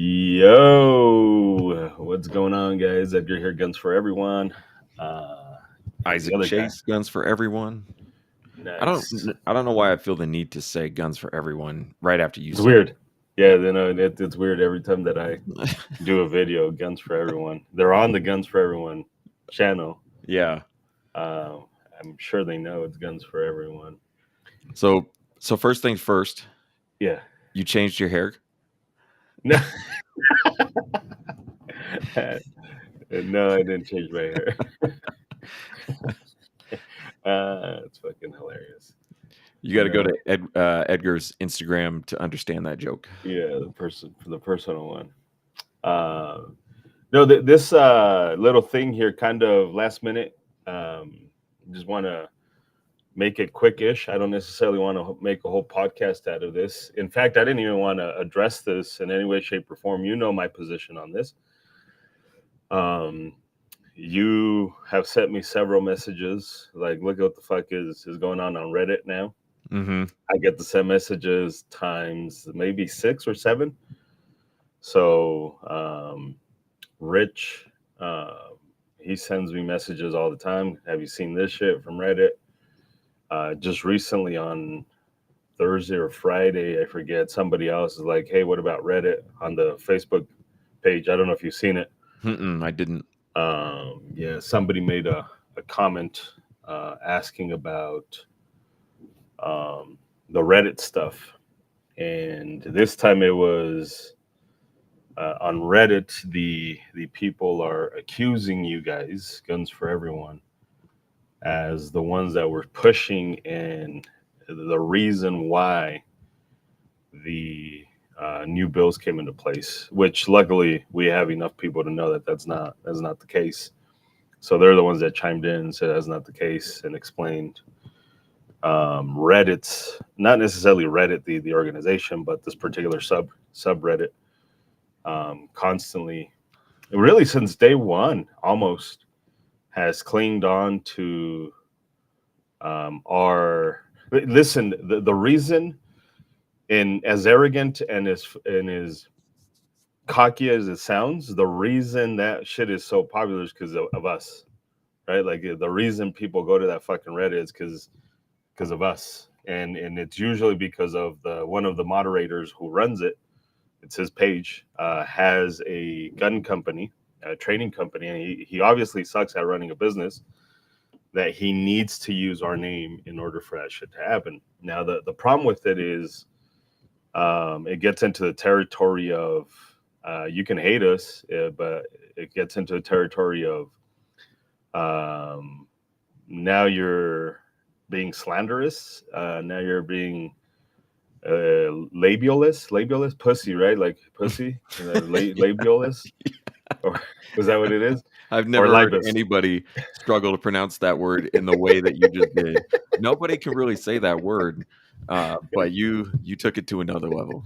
Yo, what's going on, guys? Edgar here, Guns for Everyone. And the Isaac other guy, Chase, Guns for Everyone. I don't nice. I don't know why I feel the need to say Guns for Everyone right after you It's say weird. Yeah, it's weird every time that I it. do a video. Guns for Everyone. They're on the Guns for Everyone channel. Yeah. Uh, I'm sure they know it's Guns for Everyone. So first things first, Yeah. you changed your hair. No, no, I didn't change my hair. It's fucking hilarious. You got to go No, to Edgar's Instagram to understand that joke. yeah, the personal one. Uh, No, this little thing here, kind of last minute. Um, just want to make it quickish. I don't necessarily want to make a whole podcast out of this. In fact, I didn't even want to address this in any way, shape, or form. You know my position on this. Um, you have sent me several messages, like, look what the fuck is going on Reddit now. Mm-hmm. I get the same messages times maybe 6 or 7. So Rich, uh, he sends me messages all the time. Have you seen this shit from Reddit? Just recently on Thursday or Friday, I forget, somebody else is like, hey, what about Reddit on the Facebook page? I don't know if you've seen it. I didn't. Yeah, somebody made a comment asking about the Reddit stuff. And this time it was on Reddit, the people are accusing you guys, Guns for Everyone, as the ones that were pushing and the reason why the new bills came into place. Which luckily we have enough people to know that that's not the case. So they're the ones that chimed in and said that's not the case and explained Reddit's not necessarily Reddit the organization, but this particular subreddit constantly, really since day one, almost has clinged on to our listen. The reason, and as arrogant and as cocky as it sounds, the reason that shit is so popular is because of us, right? Like the reason people go to that fucking Reddit is because of us, and it's usually because of the one of the moderators who runs it. It's his page, has a gun company, a training company, and he obviously sucks at running a business, that he needs to use our name in order for that shit to happen. Now, the problem with it is it gets into the territory of you can hate us, but it gets into the territory of now you're being slanderous. Now you're being labelous, pussy, right? Like pussy, labelous, or is that what it is? I've Or never heard libus? anybody struggle to pronounce that word in the way that you just did. Nobody can really say that word, but you took it to another level.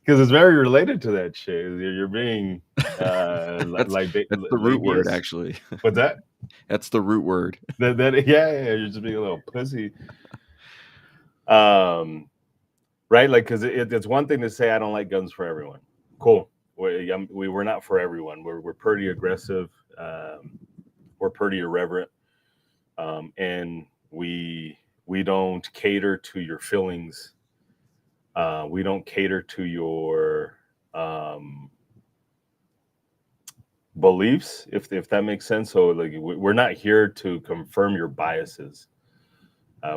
Because it's very related to that shit. You're being that's that's the root word, labious. actually. What's that? That's the root word. Yeah, you're just being a little pussy. Um, right? Like, because it's one thing to say I don't like guns for everyone. Cool. We're not for everyone. We're pretty aggressive. We're pretty irreverent, and we don't cater to your feelings. We don't cater to your beliefs, if that makes sense. So like we're not here to confirm your biases.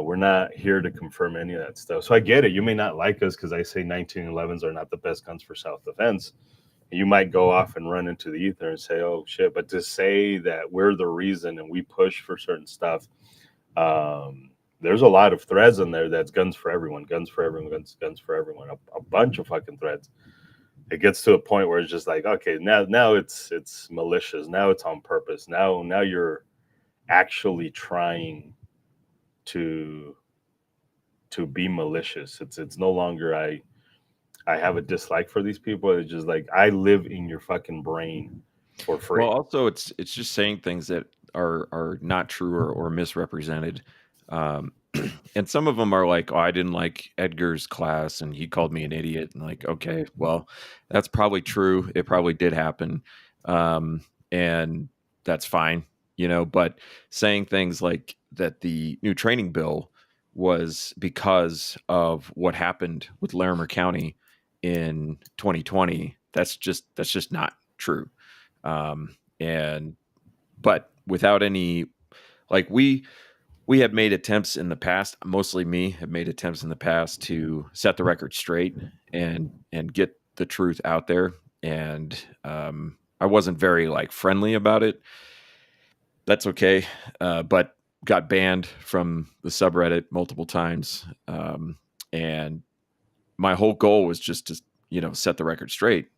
We're not here to confirm any of that stuff. So I get it. You may not like us because I say 1911s are not the best guns for self-defense. You might go off and run into the ether and say, "Oh shit!" But to say that we're the reason and we push for certain stuff, there's a lot of threads in there that's guns for everyone, guns for everyone, guns for everyone. A bunch of fucking threads. It gets to a point where it's just like, okay, now it's malicious. Now it's on purpose. Now you're actually trying to be malicious. It's no longer I have a dislike for these people. It's just like I live in your fucking brain for Well, free. also it's just saying things that are not true or misrepresented. Um, and some of them are like, oh, I didn't like Edgar's class and he called me an idiot. And like, okay, well, that's probably true. It probably did happen. Um, and that's fine, but saying things like that the new training bill was because of what happened with Larimer County in 2020, that's just not true. And but without any, like, we have made attempts in the past, mostly me have made attempts in the past to set the record straight and get the truth out there. And I wasn't very like friendly about it. That's okay. But got banned from the subreddit multiple times. And my whole goal was just to, set the record straight.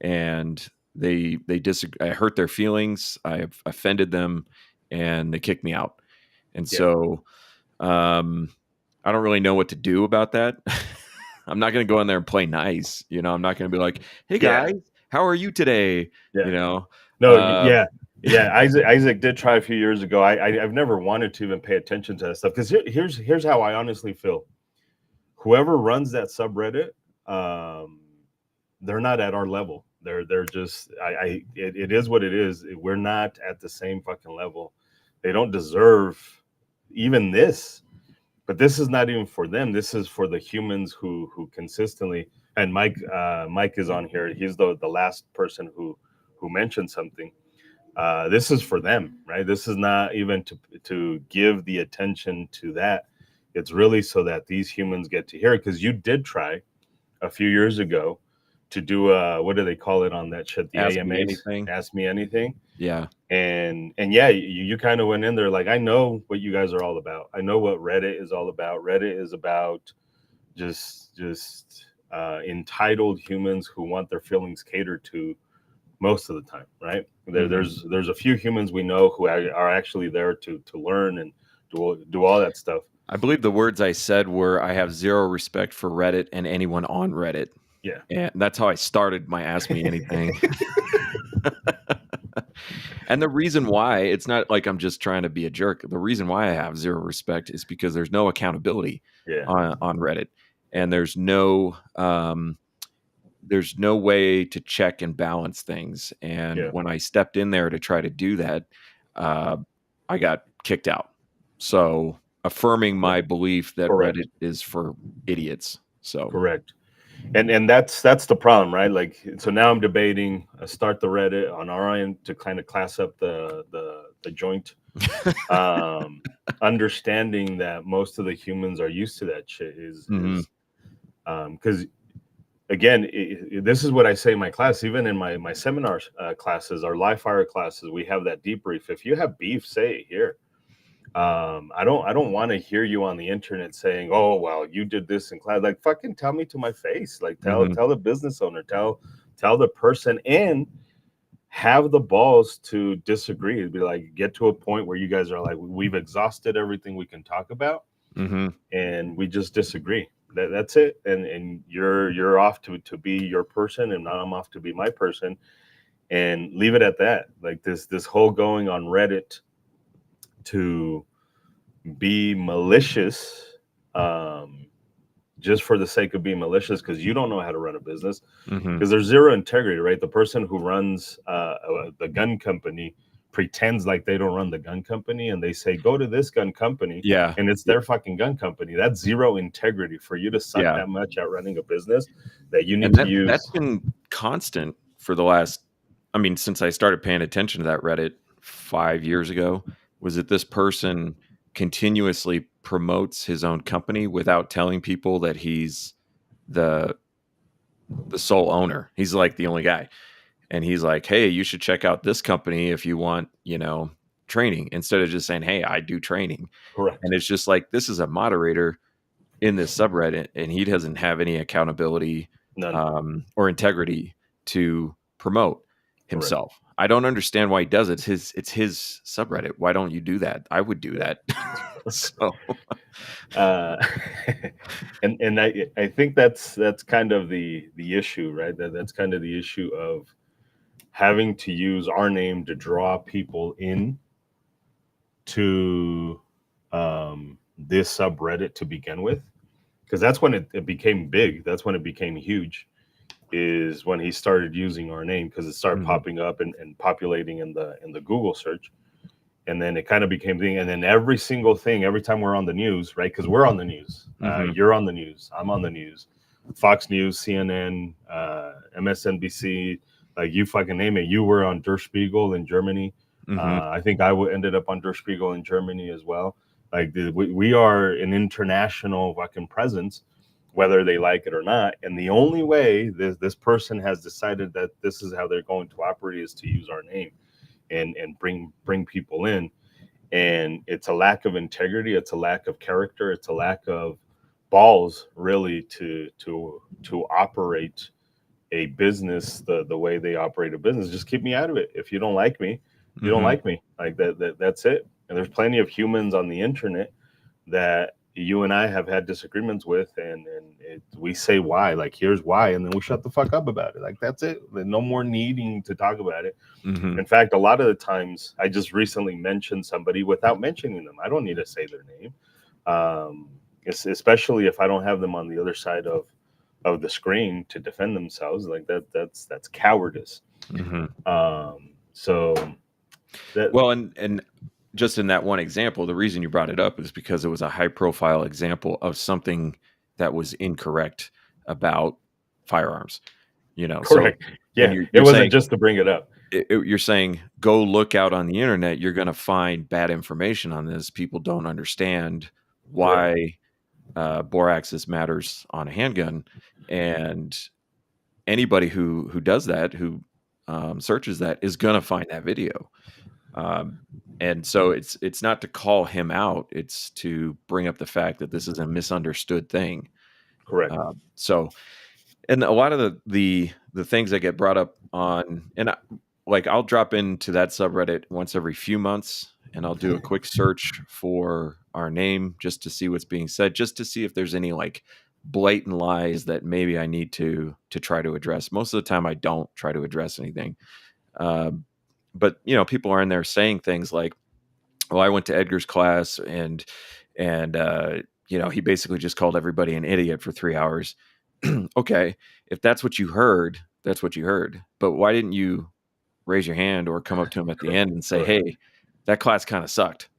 And they disagree. I hurt their feelings. I've offended them, and they kicked me out. And Yeah. so I don't really know what to do about that. I'm not going to go in there and play nice. I'm not going to be like, hey Yeah. guys, how are you today? Yeah. No, Uh, yeah. Isaac did try a few years ago. I've never wanted to even pay attention to that stuff, because here's how I honestly feel. Whoever runs that subreddit, they're not at our level. They're just it is what it is. We're not at the same fucking level. They don't deserve even this. But this is not even for them. This is for the humans who consistently. And Mike is on here. He's the last person who mentioned something. This is for them, right? This is not even to give the attention to that. It's really so that these humans get to hear it. Because you did try a few years ago to do what do they call it on that shit? The Ask AMAs. Me Anything. Ask Me Anything. Yeah. And yeah, you kind of went in there like, I know what you guys are all about. I know what Reddit is all about. Reddit is about just entitled humans who want their feelings catered to most of the time, right? Mm-hmm. There's a few humans we know who are actually there to learn and do all that stuff. I believe the words I said were, I have zero respect for Reddit and anyone on Reddit. Yeah. And that's how I started my Ask Me Anything. And the reason why, it's not like I'm just trying to be a jerk. The reason why I have zero respect is because there's no accountability Yeah. on Reddit, and there's no way to check and balance things. And when I stepped in there to try to do that, I got kicked out. So affirming my belief that Correct. Reddit is for idiots. So correct. And that's the problem, right? Like, so now I'm debating start the Reddit on our end to kind of class up the joint, understanding that most of the humans are used to that shit is because again, this is what I say in my class, even in my seminar classes, our live fire classes, we have that debrief. If you have beef, say it here. I don't want to hear you on the internet saying, oh well, you did this in class. Like, fucking tell me to my face. Like, tell the business owner, tell the person, and have the balls to disagree. It'd be like, get to a point where you guys are like, we've exhausted everything we can talk about, and we just disagree. That's it. And you're off to be your person, and I'm off to be my person, and leave it at that. Like, this whole going on Reddit to be malicious, just for the sake of being malicious, because you don't know how to run a business, because there's zero integrity, right? The person who runs the gun company pretends like they don't run the gun company, and they say, go to this gun company, and it's their fucking gun company. That's zero integrity. For you to suck that much at running a business, that you need to use. That's been constant for the last, since I started paying attention to that Reddit 5 years ago, was that this person continuously promotes his own company without telling people that he's the sole owner. He's like the only guy. And he's like, hey, you should check out this company if you want, training, instead of just saying, hey, I do training. Correct. And it's just like, this is a moderator in this subreddit, and he doesn't have any accountability or integrity to promote himself. Correct. I don't understand why he does it. It's his subreddit. Why don't you do that? I would do that. So, and I think that's kind of the issue, right? That's kind of the issue of having to use our name to draw people in to this subreddit to begin with, because that's when it became big. That's when it became huge. Is when he started using our name, because it started Mhm. popping up and populating in the Google search, and then it kind of became thing. And then every single thing, every time we're on the news, right? Because we're on the news. Mhm. You're on the news. I'm on the news. Fox News, CNN, MSNBC, like you fucking name it. You were on Der Spiegel in Germany. Mhm. I think ended up on Der Spiegel in Germany as well. Like we are an international fucking presence, whether they like it or not. And the only way this person has decided that this is how they're going to operate is to use our name and bring people in. And it's a lack of integrity, it's a lack of character, it's a lack of balls, really, to operate a business the way they operate a business. Just keep me out of it. If you don't like me, you don't Mhm. like me. Like that's it. And there's plenty of humans on the internet that you and I have had disagreements with, and we say why, like here's why, and then we shut the fuck up about it. Like that's it. No more needing to talk about it. Mhm. In fact, a lot of the times, I just recently mentioned somebody without mentioning them. I don't need to say their name, especially if I don't have them on the other side of the screen to defend themselves. Like that's cowardice. Mhm. So that Well, and just in that one example, the reason you brought it up is because it was a high profile example of something that was incorrect about firearms. So correct. and Yeah, it you're wasn't saying just to bring it up. you're saying go look out on the internet. You're going to find bad information on this. People don't understand Correct. why bore axis matters on a handgun, and anybody who does that, who searches that, is going to find that video. Um, and so it's not to call him out; it's to bring up the fact that this is a misunderstood thing. Correct. So, and a lot of the things that get brought up on, and like I'll drop into that subreddit once every few months, and I'll do a quick search for our name just to see what's being said, just to see if there's any like blatant lies that maybe I need to try to address. Most of the time, I don't try to address anything. Um, but people are in there saying things like, "Well, I went to Edgar's class, and he basically just called everybody an idiot for 3 hours." Okay, if that's what you heard, that's what you heard. But why didn't you raise your hand or come up to him at the Correct. end and say, Correct. "Hey, that class kind of sucked.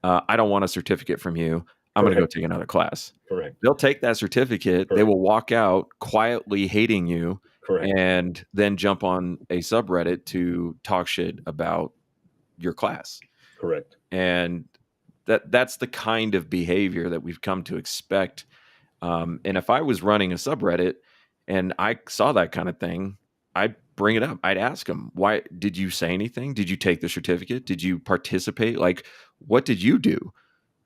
I don't want a certificate from you. I'm going to go Correct. take another class." Correct. They'll take that certificate. They Correct. will walk out quietly hating you, Correct. and then jump on a subreddit to talk shit about your class. Correct. And that's the kind of behavior that we've come to expect. And if I was running a subreddit and I saw that kind of thing, I'd bring it up. I'd ask them, "Why did you say anything? Did you take the certificate? Did you participate? Like, what did you do?"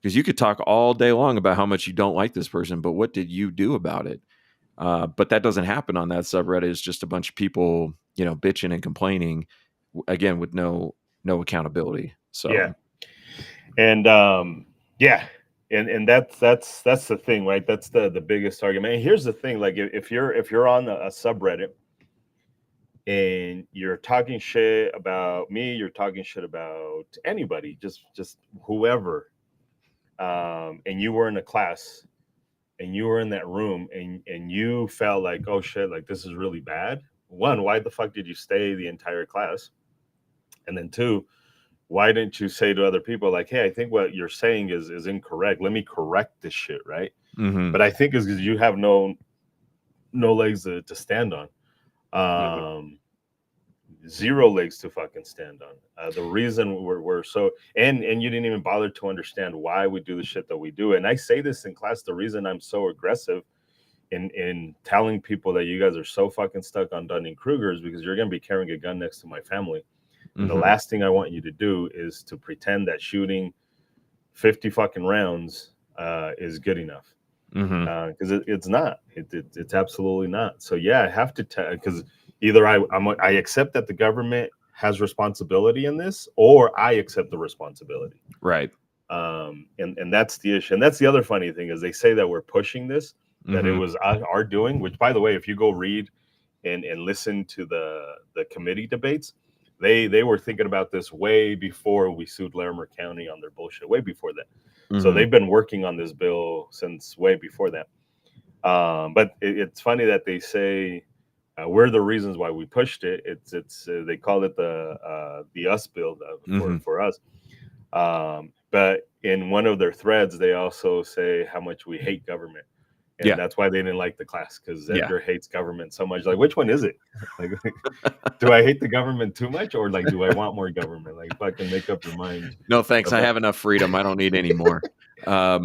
Because you could talk all day long about how much you don't like this person, but what did you do about it? But that doesn't happen on that subreddit. It's just a bunch of people, bitching and complaining, again, with no accountability. Yeah. So, And yeah, and that's the thing, right? That's the biggest argument. And here's the thing, like if you're on a subreddit and you're talking shit about me, you're talking shit about anybody, just whoever, and you were in a class and you were in that room and you felt like, oh shit, like this is really bad. One, why the fuck did you stay the entire class? And then two, why didn't you say to other people like, hey, I think what you're saying is incorrect, let me correct this shit, right? mhm, But I think it's because you have no legs to stand on. mhm, um Zero legs to fucking stand on. The reason we're so, and you didn't even bother to understand why we do the shit that we do. And I say this in class, the reason I'm so aggressive in telling people that you guys are so fucking stuck on Dunning-Kruger is because you're going to be carrying a gun next to my family. And the mhm, last thing I want you to do is to pretend that shooting 50 fucking rounds is good enough. mhm, Because it's not. It's absolutely not. So yeah, I have to tell, because either I accept that the government has responsibility in this, or I accept the responsibility. right, And that's the issue. And that's the other funny thing is they say that we're pushing this, that it mhm, was our doing. Which, by the way, if you go read and listen to the committee debates, They were thinking about this way before we sued Larimer County on their bullshit, way before that. So Mhm. they've been working on this bill since way before that. But it's funny that they say we're the reasons why we pushed it. It's they call it the us bill Mhm. for us. But in one of their threads, they also say how much we hate government, and Yeah. that's why they didn't like the class, because Yeah. Edgar hates government so much. Like, which one is it? Like, do I hate the government too much, or like, do I want more government? Like, fucking make up your mind. No, thanks. I About, have enough freedom. I don't need any more. yeah,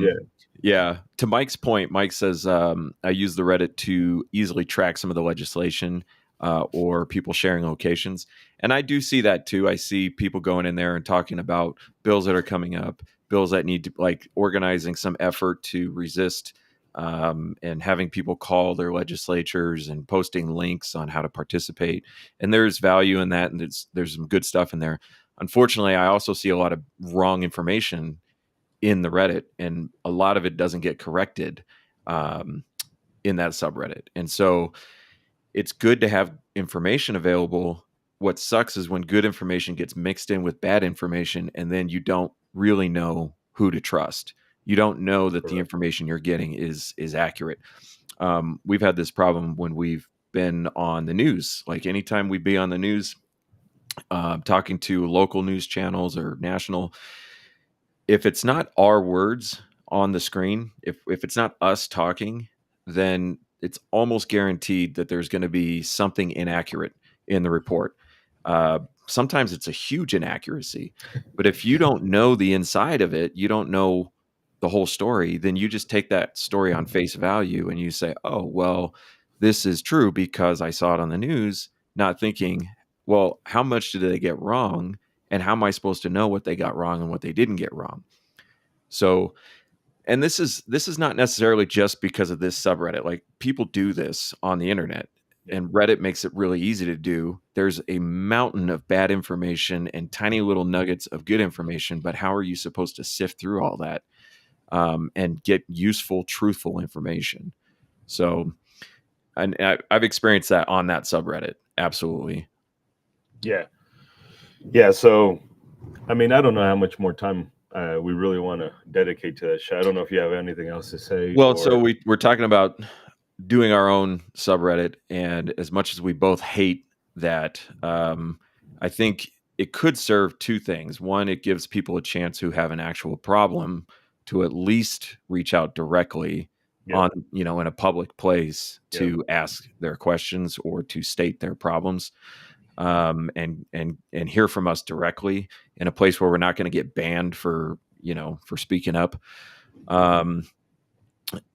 Yeah. To Mike's point, Mike says, I use the Reddit to easily track some of the legislation or people sharing locations. And I do see that too. I see people going in there and talking about bills that are coming up, bills that need to, like, organizing some effort to resist, and having people call their legislatures and posting links on how to participate. And there's value in that. And there's some good stuff in there. Unfortunately, I also see a lot of wrong information in the Reddit, and a lot of it doesn't get corrected um, in that subreddit. And so it's good to have information available. What sucks is when good information gets mixed in with bad information, and then you don't really know who to trust. You don't know that the correct. information you're getting is accurate. We've had this problem when we've been on the news. Like anytime we be on the news, talking to local news channels or national, if it's not our words on the screen, if it's not us talking, then it's almost guaranteed that there's going to be something inaccurate in the report. Sometimes it's a huge inaccuracy, but if you don't know the inside of it, you don't know the whole story, then you just take that story on face value and you say, "Oh, well, this is true because I saw it on the news," not thinking, "Well, how much did they get wrong? And how am I supposed to know what they got wrong and what they didn't get wrong?" So, and this is not necessarily just because of this subreddit. Like people do this on the internet, Yeah, and Reddit makes it really easy to do. There's a mountain of bad information and tiny little nuggets of good information, but how are you supposed to sift through all that and get useful, truthful information? So, and I've experienced that on that subreddit. Absolutely. yeah, yeah. So, I mean, I don't know how much more time we really want to dedicate to that show. I don't know if you have anything else to say, Well, so or we're talking about doing our own subreddit, and as much as we both hate that, I think it could serve two things. One, it gives people a chance who have an actual problem to at least reach out directly yeah, on, in a public place yeah, to ask their questions or to state their problems, and hear from us directly in a place where we're not going to get banned for speaking up. Um,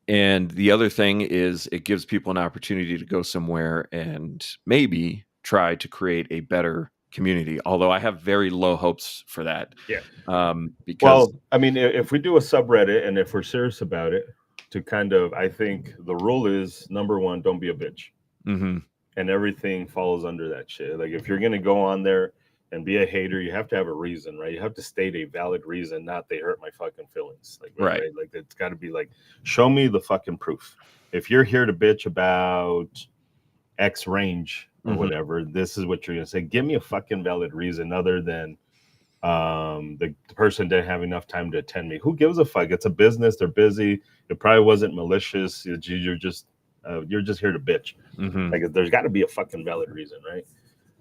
and the other thing is it gives people an opportunity to go somewhere and maybe try to create a better community. Although I have very low hopes for that, yeah. because Well, I mean, if we do a subreddit and if we're serious about it, to kind of, I think the rule is number one, don't be a bitch, mhm, and everything falls under that shit. Like if you're gonna go on there and be a hater, you have to have a reason, right? You have to state a valid reason, not they hurt my fucking feelings. Like right, right? Like it's got to be like, show me the fucking proof. If you're here to bitch about X range or mhm, whatever, this is what you're gonna say. Give me a fucking valid reason other than the person didn't have enough time to attend me. Who gives a fuck? It's a business. They're busy. It probably wasn't malicious. You're just here to bitch. mhm, Like there's got to be a fucking valid reason, right?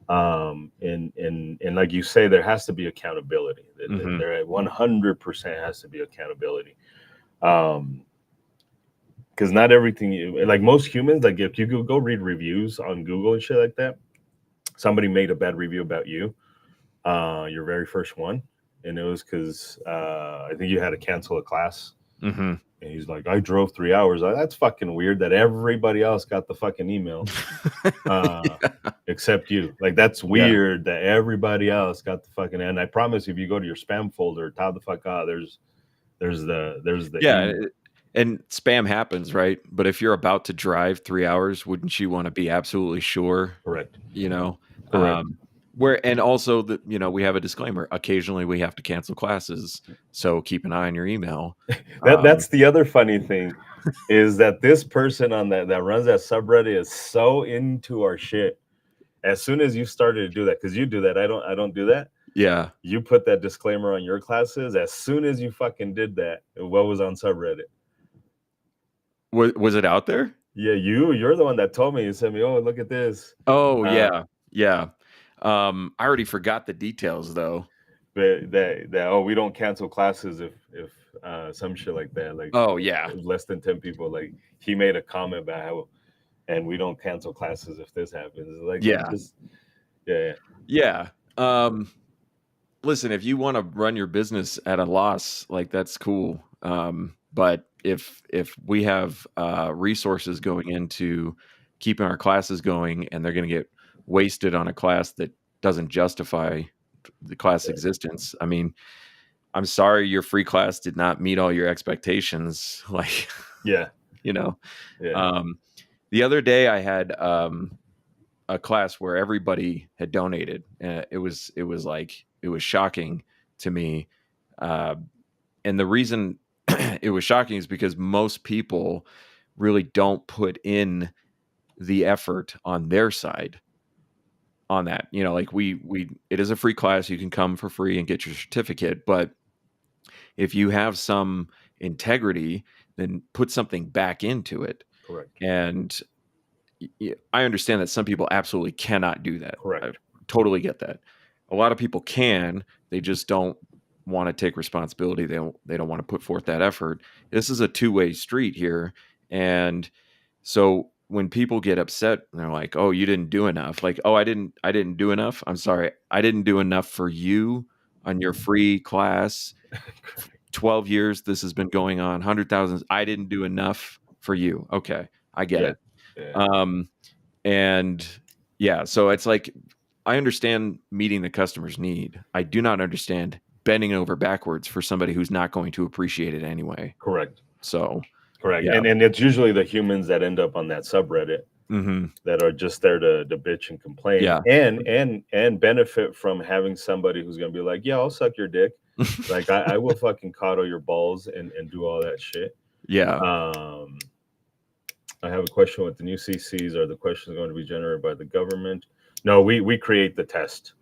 And like you say, there has to be accountability. mhm, There 100% has to be accountability. Um, because not everything like most humans, like if you go read reviews on Google and shit like that, somebody made a bad review about you, your very first one, and it was because I think you had to cancel a class. mhm. And he's like, I drove 3 hours. That's fucking weird that everybody else got the fucking email Yeah, except you. Like that's yeah, weird that everybody else got the fucking. And I promise, if you go to your spam folder, top the fuck out, there's the yeah. email. And spam happens, right? But if you're about to drive 3 hours, wouldn't you want to be absolutely sure? Correct. You know, Correct. where and also that we have a disclaimer. Occasionally, we have to cancel classes, so keep an eye on your email. That's Um, the other funny thing is that this person on that runs that subreddit is so into our shit As soon as you started to do that, because you do that, I don't do that. Yeah. You put that disclaimer on your classes. As soon as you fucking did that, what was on subreddit? Was it out there? Yeah, you're the one that told me. You sent me, oh, look at this. Oh yeah, yeah. I already forgot the details though. That oh, we don't cancel classes if some shit like that, like Oh yeah, less than 10 people. Like he made a comment about how, and we don't cancel classes if this happens. Like yeah, just yeah. yeah. Listen, if you want to run your business at a loss, like that's cool. But if we have resources going into keeping our classes going, and they're going to get wasted on a class that doesn't justify the class existence, I mean, I'm sorry your free class did not meet all your expectations. Like, Yeah. you know, Yeah. the other day I had a class where everybody had donated. It was shocking to me. And the reason it was shocking is because most people really don't put in the effort on their side on that. You know, like it is a free class. You can come for free and get your certificate. But if you have some integrity, then put something back into it. Correct. And I understand that some people absolutely cannot do that. Correct. I totally get that. A lot of people can, they just don't want to take responsibility. They don't want to put forth that effort. This is a two-way street here. And so when people get upset, they're like, "Oh, you didn't do enough." Like, "Oh, I didn't do enough." I'm sorry. I didn't do enough for you on your free class. 12 years this has been going on, 100,000. I didn't do enough for you. Okay, I get it. Yeah. And yeah, so it's like I understand meeting the customer's need. I do not understand bending over backwards for somebody who's not going to appreciate it anyway. Correct. So Correct. yeah. And it's usually the humans that end up on that subreddit that are just there to bitch and complain, Yeah. and benefit from having somebody who's gonna be like, yeah, I'll suck your dick. Like I will fucking coddle your balls and do all that shit. Yeah. I have a question with the new CCs. Are the questions going to be generated by the government? No, we create the test.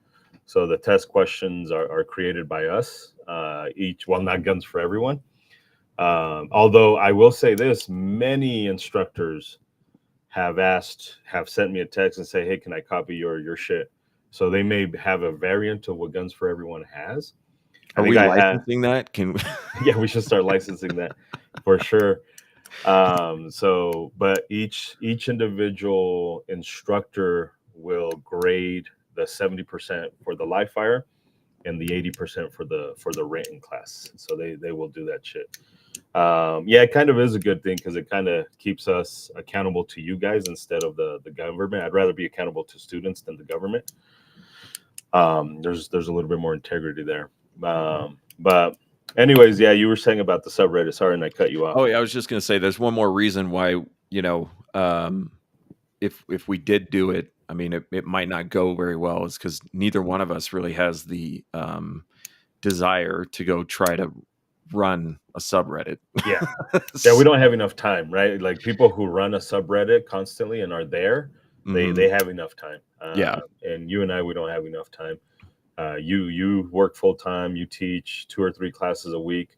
So the test questions are created by us. Not guns for everyone. Although I will say this, many instructors have sent me a text and say, hey, can I copy your shit? So they may have a variant of what Guns for Everyone has. Are we licensing that? Yeah, we should start licensing that for sure. But each individual instructor will grade the 70% for the live fire and the 80% for the written class. So they will do that shit. Yeah, it kind of is a good thing because it kind of keeps us accountable to you guys instead of the government. I'd rather be accountable to students than the government. There's a little bit more integrity there. But anyways, yeah, you were saying about the subreddit. Sorry, and I cut you off. Oh, yeah, I was just going to say there's one more reason why, if we did do it, I mean, it might not go very well, is because neither one of us really has the desire to go try to run a subreddit. Yeah. Yeah, we don't have enough time, right? Like people who run a subreddit constantly and are there, they have enough time. Yeah. And you and I, we don't have enough time. You work full time, you teach 2 or 3 classes a week,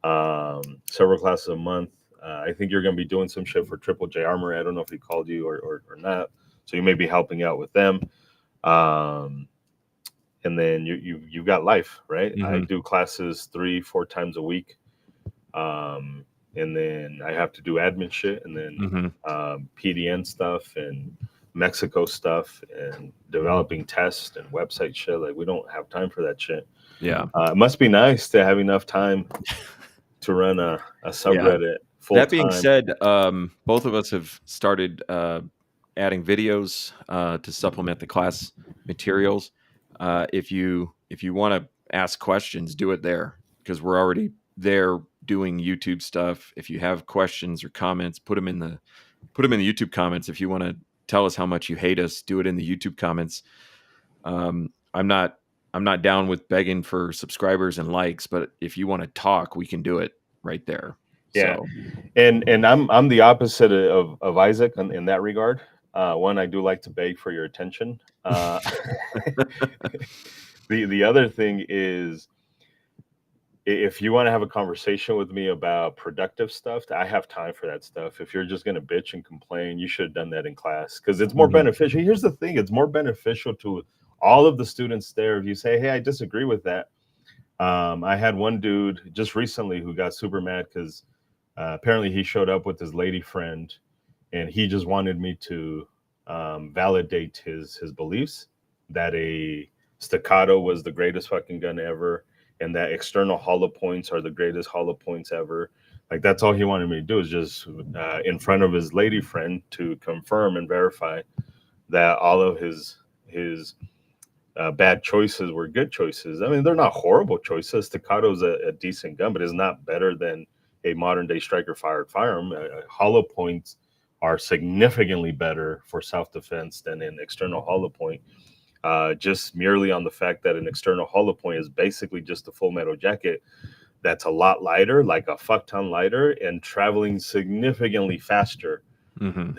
several classes a month. I think you're going to be doing some shit for Triple J Armory. I don't know if he called you or not. So you may be helping out with them. And then you've got life, right? I do classes 3-4 times a week. And then I have to do admin shit and then PDN stuff and Mexico stuff and developing tests and website shit. Like we don't have time for that shit. Yeah. It must be nice to have enough time to run a subreddit full time. That being said, both of us have started adding videos to supplement the class materials. If you want to ask questions, do it there because we're already there doing YouTube stuff. If you have questions or comments, put them in the YouTube comments. If you want to tell us how much you hate us, do it in the YouTube comments. I'm not down with begging for subscribers and likes, but if you want to talk, we can do it right there. Yeah. So. And I'm the opposite of Isaac in that regard. One, I do like to beg for your attention. The other thing is, if you want to have a conversation with me about productive stuff, I have time for that stuff. If you're just going to bitch and complain, you should have done that in class, because it's more beneficial. Here's the thing, it's more beneficial to all of the students there if you say, hey, I disagree with that. I had one dude just recently who got super mad because apparently he showed up with his lady friend, and he just wanted me to validate his beliefs that a staccato was the greatest fucking gun ever, and that external hollow points are the greatest hollow points ever. Like, that's all he wanted me to do, is just in front of his lady friend to confirm and verify that all of his bad choices were good choices. I mean, they're not horrible choices. Staccato's a decent gun, but it's not better than a modern day striker fired firearm. Hollow points are significantly better for self-defense than an external hollow point. Just merely on the fact that an external hollow point is basically just a full metal jacket that's a lot lighter, like a fuck ton lighter, and traveling significantly faster than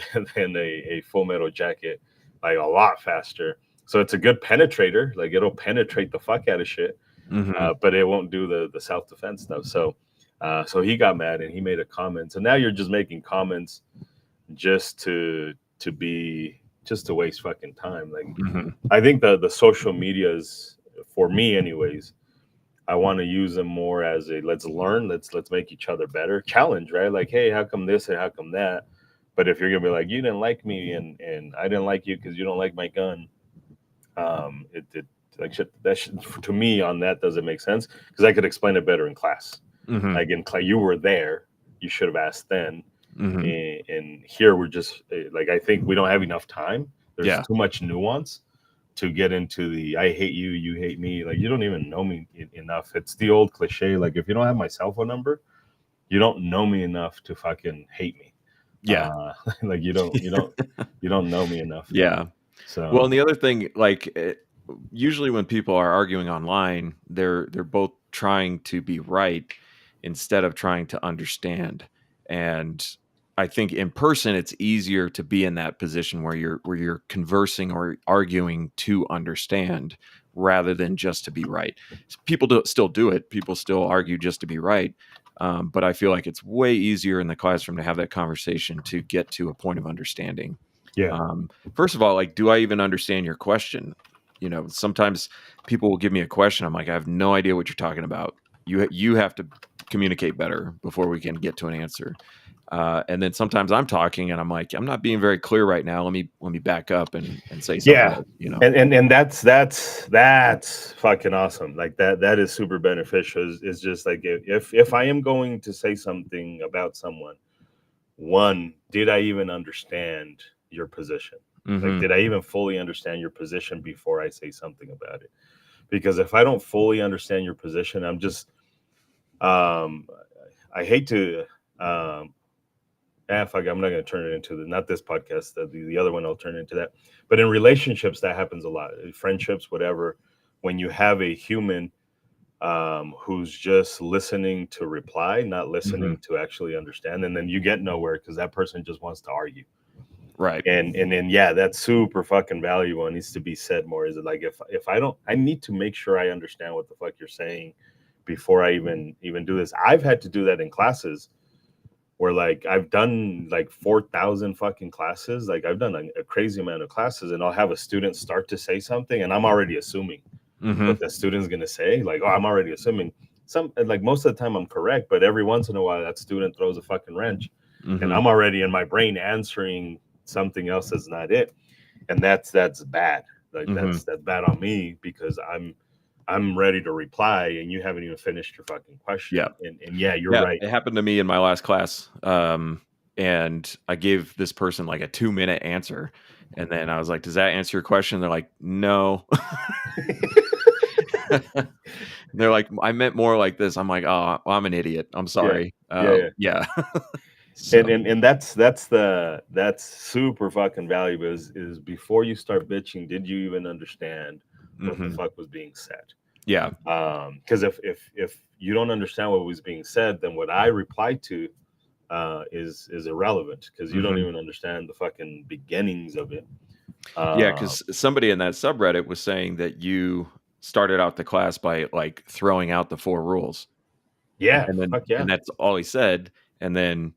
a full metal jacket, like a lot faster. So it's a good penetrator, like it'll penetrate the fuck out of shit, but it won't do the self-defense stuff. So he got mad and he made a comment. So now you're just making comments just to waste fucking time. Like, I think the social medias, for me anyways, I want to use them more as a let's learn, let's make each other better challenge, right? Like, hey, how come this and how come that? But if you're gonna be like, you didn't like me and I didn't like you because you don't like my gun, it like shit, that should, to me, on that doesn't make sense, because I could explain it better in class. Like in class, you were there, you should have asked then. And here we're just like, I think we don't have enough time. There's too much nuance to get into the I hate you, you hate me. Like, you don't even know me enough. It's the old cliche. Like, if you don't have my cell phone number, you don't know me enough to fucking hate me. Like, you don't know me enough. So, well, and the other thing, like, usually when people are arguing online, they're both trying to be right instead of trying to understand. And I think in person it's easier to be in that position where you're conversing or arguing to understand rather than just to be right. People still do it. People still argue just to be right. But I feel like it's way easier in the classroom to have that conversation to get to a point of understanding. First of all, like, do I even understand your question? You know, sometimes people will give me a question. I'm like, I have no idea what you're talking about. You have to communicate better before we can get to an answer. And then sometimes I'm talking and I'm like, I'm not being very clear right now. Let me back up and say something else, you know. And that's fucking awesome. Like, that is super beneficial. Is just like, if I am going to say something about someone, one, did I even understand your position? Like, did I even fully understand your position before I say something about it? Because if I don't fully understand your position, I'm just I hate to fuck, I'm not going to turn it into not this podcast, the other one, I'll turn it into that. But in relationships, that happens a lot. Friendships, whatever. When you have a human who's just listening to reply, not listening to actually understand, and then you get nowhere because that person just wants to argue. Right. And then, yeah, that's super fucking valuable. It needs to be said more. Is it like, if I don't, I need to make sure I understand what the fuck you're saying before I even do this. I've had to do that in classes where, like, I've done like 4,000 fucking classes. Like, I've done a crazy amount of classes, and I'll have a student start to say something, and I'm already assuming what that student's gonna say. Like, oh, I'm already assuming like, most of the time I'm correct, but every once in a while that student throws a fucking wrench, and I'm already in my brain answering something else that's not it, and that's bad. Like, that's bad on me, because I'm ready to reply and you haven't even finished your fucking question. And yeah, you're right. It happened to me in my last class. And I gave this person like a 2-minute answer. And then I was like, does that answer your question? They're like, no. They're like, I meant more like this. I'm like, oh, well, I'm an idiot. I'm sorry. So. And that's super fucking valuable, is before you start bitching, did you even understand what the fuck was being said? Because if you don't understand what was being said, then what I replied to is irrelevant because you don't Mhm. even understand the fucking beginnings of it. Yeah, Um, because somebody in that subreddit was saying that you started out the class by like throwing out the 4 rules, yeah, and then fuck yeah, and that's all he said, and then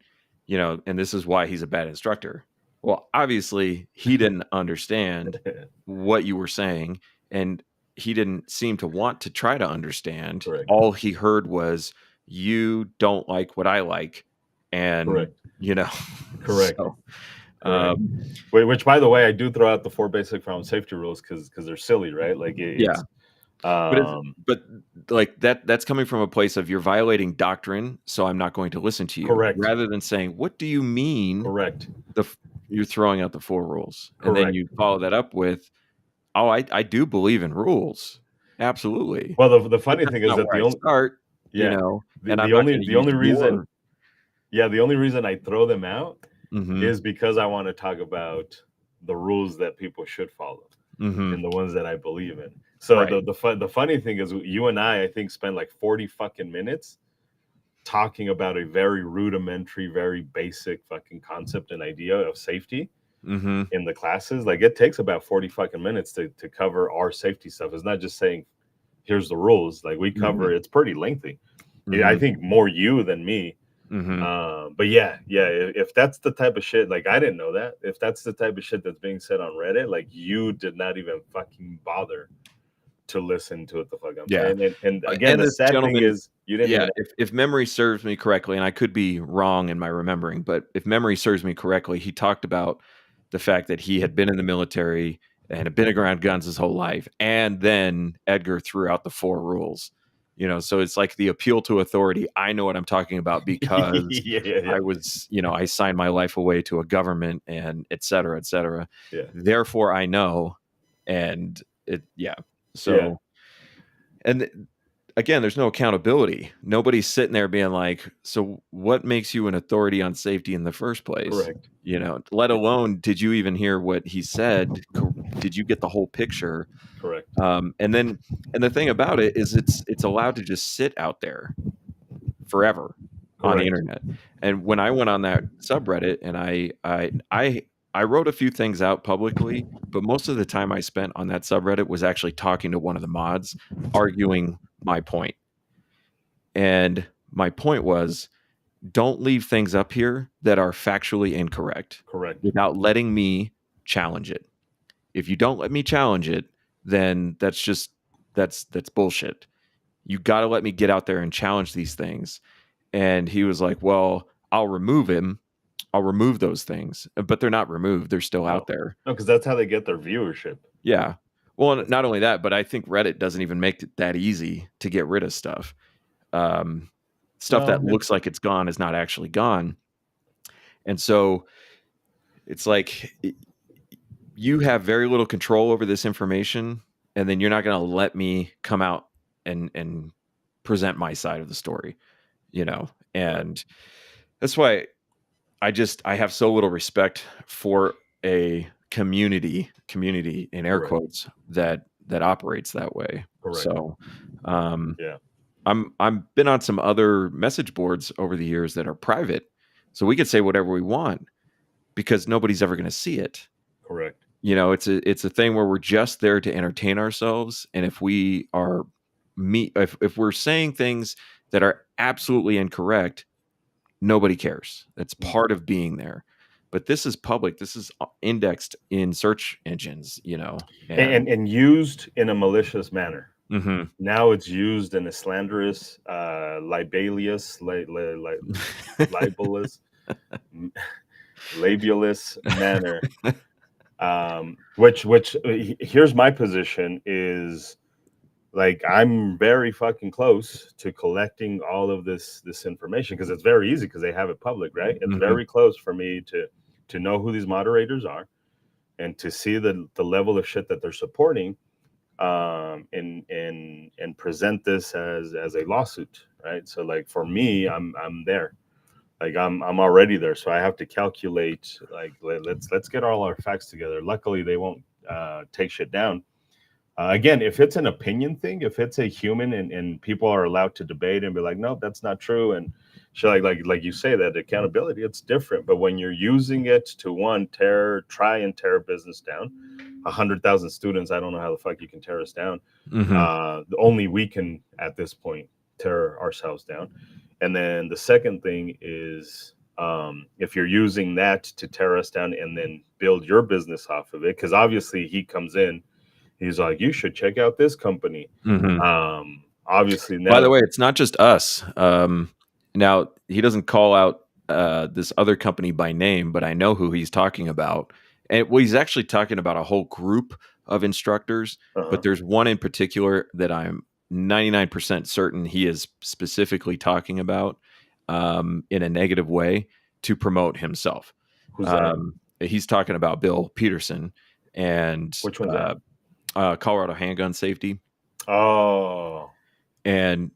and this is why he's a bad instructor. Well, obviously he didn't understand what you were saying, and he didn't seem to want to try to understand. correct, All he heard was you don't like what I like, and correct, correct, so correct. um, Which, by the way, I do throw out the 4 basic found safety rules because they're silly, right? Like yeah. it's But it's um, but like that's coming from a place of you're violating doctrine, so I'm not going to listen to you, correct, rather than saying, "What do you mean correct, the f you're throwing out the 4 rules?" And then correct. you follow that up with, "Oh, I do believe in rules. Absolutely. Well, the But funny that's thing is not that where I start, yeah, and I'm not gonna the use only your." reason yeah, the only reason I throw them out Mhm, is because I want to talk about the rules that people should follow mhm. and the ones that I believe in. So Right. the funny thing is you and I think spend like 40 fucking minutes talking about a very rudimentary, very basic fucking concept and idea of safety Mhm. in the classes. Like it takes about 40 fucking minutes to cover our safety stuff. It's not just saying here's the rules. Like we cover Mhm. it's pretty lengthy. Yeah, I Mhm. think more you than me. Mhm. But yeah, yeah. If that's the type of shit, like I didn't know that. If that's the type of shit that's being said on Reddit, like you did not even fucking bother to listen to what the fuck I'm Yeah. saying. And again, And the this sad thing gentleman, is you didn't yeah, even. if memory serves me correctly, and I could be wrong in my remembering, but if memory serves me correctly, he talked about the fact that he had been in the military and had been around guns his whole life, and then Edgar threw out the 4 rules. So it's like the appeal to authority. I know what I'm talking about because Yeah, yeah, yeah, I signed my life away to a government and et cetera, et cetera. yeah, Therefore, I know, and yeah. yeah. So, and again, there's no accountability. Nobody's sitting there being like, so what makes you an authority on safety in the first place? Correct, Let alone, did you even hear what he said? Did you get the whole picture? correct, And the thing about it is it's allowed to just sit out there forever on the correct. internet. And when I went on that subreddit and I wrote a few things out publicly, but most of the time I spent on that subreddit was actually talking to one of the mods, arguing my point. And my point was, don't leave things up here that are factually incorrect Correct. without letting me challenge it. If you don't let me challenge it, then that's bullshit. You got to let me get out there and challenge these things. And he was like, "Well, I'll remove him. I'll remove those things." But they're not removed. They're still No, out there. no, because that's how they get their viewership. Yeah. Well, That's, not only that, but I think Reddit doesn't even make it that easy to get rid of stuff. Um, Stuff no, that looks it's like it's gone is not actually gone. And so it's like you have very little control over this information, and then you're not going to let me come out and present my side of the story, you know. right, And that's why I have so little respect for a community in air correct, quotes that operates that way. correct. So um Yeah, I'm been on some other message boards over the years that are private, so we could say whatever we want because nobody's ever going to see it. correct. It's a thing where we're just there to entertain ourselves, and if we are if we're saying things that are absolutely incorrect, nobody cares. That's Mm. part of being there. But this is public. This is indexed in search engines, and And used in a malicious manner. mhm. Now it's used in a slanderous, libelous, libelous, labulous manner. Which here's my position is like I'm very fucking close to collecting all of this information because it's very easy because they have it public, right? It's Mhm. very close for me to know who these moderators are and to see the level of shit that they're supporting and present this as a lawsuit, right? So like for me, I'm there. Like I'm already there, so I have to calculate. Like let's get all our facts together. Luckily, they won't take shit down. Again, if it's an opinion thing, if it's a human and people are allowed to debate and be like, no, that's not true, and so like you say, that accountability, it's different. But when you're using it to try and tear business down, 100,000 students, I don't know how the fuck you can tear us down. Only we can at this point tear ourselves down. And then the second thing is, if you're using that to tear us down and then build your business off of it, because obviously he comes in, he's like, you should check out this company. Obviously now, By the way, it's not just us. Now he doesn't call out this other company by name, but I know who he's talking about. And well, he's actually talking about a whole group of instructors, but there's one in particular that I'm 99% certain he is specifically talking about in a negative way to promote himself. who's that? He's talking about Bill Peterson and Which one's that? Colorado Handgun Safety. Oh, And,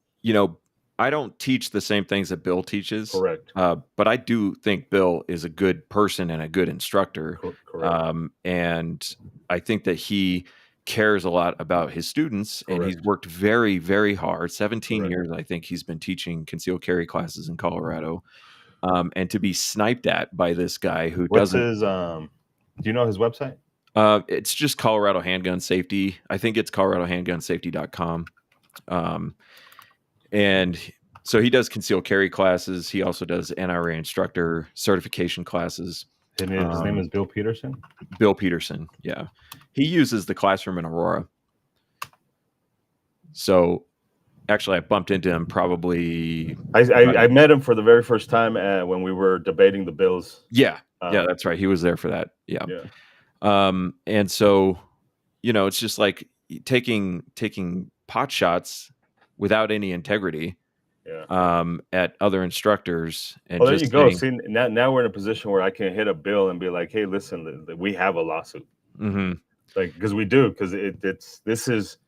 I don't teach the same things that Bill teaches. correct. But I do think Bill is a good person and a good instructor. Correct. And I think that he cares a lot about his students, and he's worked very, very hard. 17 years, I think he's been teaching concealed carry classes in Colorado. And to be sniped at by this guy who What's doesn't. his, do you know his website? It's just Colorado Handgun Safety. I think it's coloradohandgunsafety.com. And so he does concealed carry classes. He also does NRA instructor certification classes. His name is Bill Peterson? Bill Peterson, yeah. He uses the classroom in Aurora. So actually I bumped into him probably. I met him for the very first time when we were debating the bills. Yeah. Yeah, that's right. He was there for that. Yeah. And so, it's just like taking pot shots without any integrity at other instructors. And there you go. See, now we're in a position where I can hit up Bill and be like, hey, listen, we have a lawsuit. Like, because we do, because this is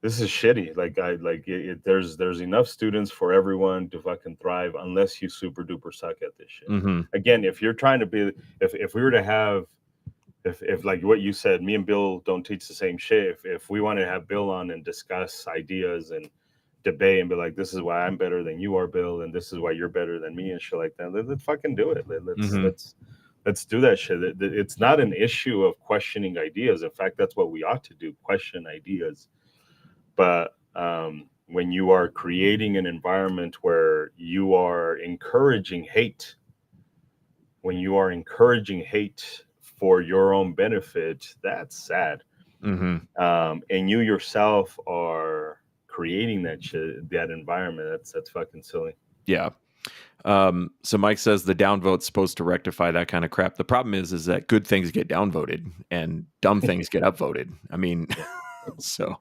shitty. There's enough students for everyone to fucking thrive, unless you super duper suck at this shit. Again, if you're trying to be, if we were to have, if like what you said, me and Bill don't teach the same shit. If we want to have Bill on and discuss ideas and debate and be like, this is why I'm better than you are, Bill, and this is why you're better than me, and shit like that, let's fucking do it. Let's do that shit. It's not an issue of questioning ideas. In fact, that's what we ought to do: question ideas. But when you are creating an environment where you are encouraging hate, when you are encouraging hate for your own benefit, that's sad. And you yourself are creating that environment. That's fucking silly. Yeah. So Mike says the downvote's supposed to rectify that kind of crap. The problem is that good things get downvoted and dumb things get upvoted. I mean, so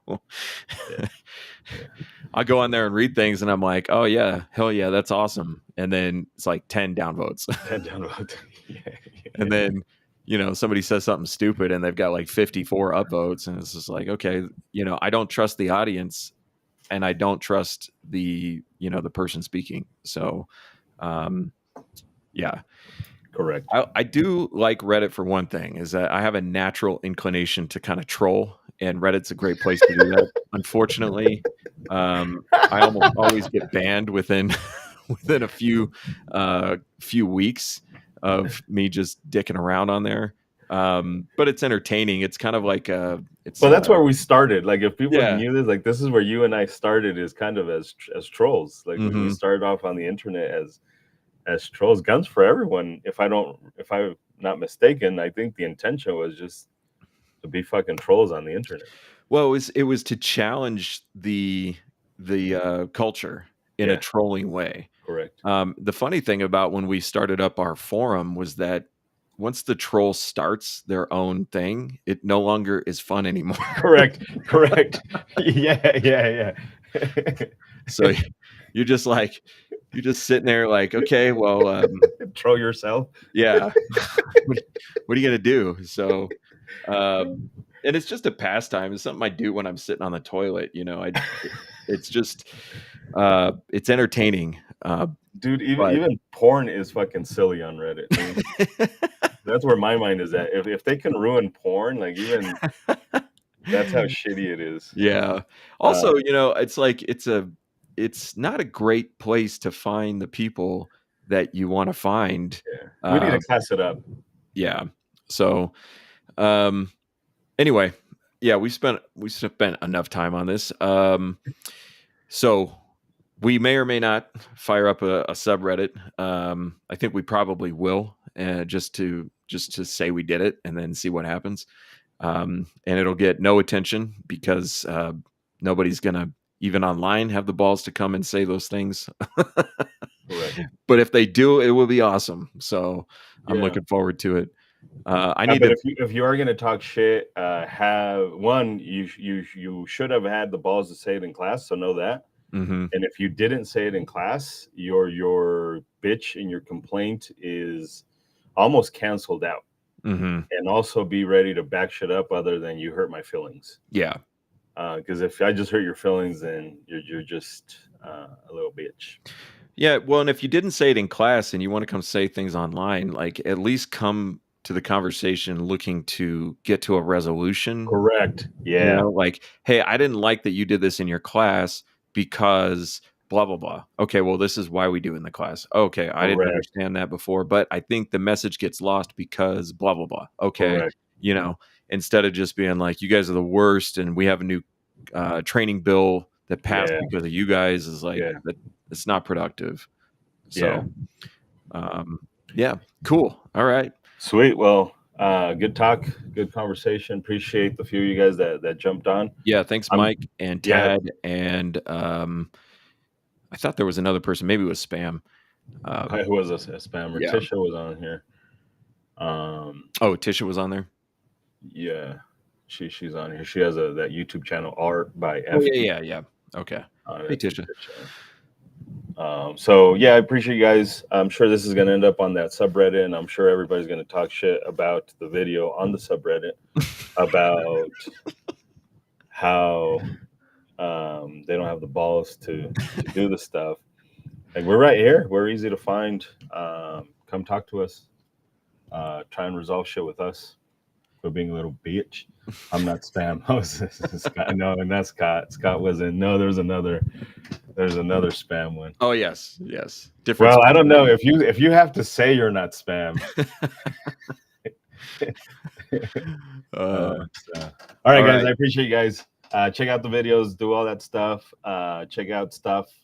I go on there and read things and I'm like, oh yeah, hell yeah, that's awesome. And then it's like 10 downvotes. 10 downvotes. And then, somebody says something stupid and they've got like 54 upvotes, and it's just like, okay, I don't trust the audience and I don't trust the person speaking. So, yeah. Correct. I do like Reddit for one thing, is that I have a natural inclination to kind of troll, and Reddit's a great place to do that. Unfortunately, I almost always get banned within a few weeks of me just dicking around on there. But it's entertaining. It's kind of like that's where we started. Like, if people knew this, like, this is where you and I started, is kind of as trolls. Like, we started off on the internet as trolls. Guns for Everyone, if I'm not mistaken, I think the intention was just to be fucking trolls on the internet. Well, it was to challenge the culture in a trolling way. Correct. The funny thing about when we started up our forum was that once the troll starts their own thing, it no longer is fun anymore. Correct. Yeah. So you're just sitting there like, okay, well, troll yourself. Yeah. What are you gonna do? So, and it's just a pastime. It's something I do when I'm sitting on the toilet. It's just, it's entertaining. Dude, even porn is fucking silly on Reddit. I mean, that's where my mind is at. If they can ruin porn, like, even That's how shitty it is. Yeah. Uh, Also, it's like it's not a great place to find the people that you want to find. yeah. We need to Um, class it up. yeah. So, um, anyway, yeah, we spent enough time on this. So we may or may not fire up a subreddit. I think we probably will, just to say we did it and then see what happens. And it'll get no attention because nobody's gonna even online have the balls to come and say those things. Correct. But if they do, it will be awesome. So I'm Yeah. looking forward to it. I need But to. if you are gonna talk shit, have one you should have had the balls to say it in class, so know that. Mhm, And if you didn't say it in class, your bitch and your complaint is almost canceled out. mhm. And also be ready to back shit up other than you hurt my feelings. Yeah. Because if I just hurt your feelings, then you're just a little bitch. Yeah, well, and if you didn't say it in class and you want to come say things online, like at least come to the conversation looking to get to a resolution. Correct. Yeah. Like, hey, I didn't like that you did this in your class because blah blah blah. Okay, well, this is why we do in the class. Okay, I didn't Correct. understand that before, but I think the message gets lost because blah blah blah. Okay, Correct. instead of just being like, you guys are the worst, and we have a new training bill that passed Yeah. because of you guys, is like Yeah. that. It's not productive. Yeah. So, um, yeah, cool. All right. Sweet. Well, good talk, good conversation. Appreciate the few of you guys that jumped on. Yeah, thanks, I'm Mike and Yeah. Tad, and I thought there was another person. Maybe it was Spam. Who was a spammer? Yeah. Tisha was on here. Oh, Tisha was on there. Yeah, she's on here. She has that YouTube channel, Art by Oh F. yeah. Okay. Hey, That's Tisha. So yeah, I appreciate you guys. I'm sure this is going to end up on that subreddit, and I'm sure everybody's going to talk shit about the video on the subreddit about how they don't have the balls to do the stuff. Like, we're right here. We're easy to find. Come talk to us. Try and resolve shit with us. For being a little bitch. I'm not spam. Oh, Scott. No, and that's Scott. Scott wasn't. No, there's another spam one. Oh yes. Different. Well, I don't know if you have to say you're not spam. All right, guys. I appreciate you guys. Check out the videos. Do all that stuff. Check out stuff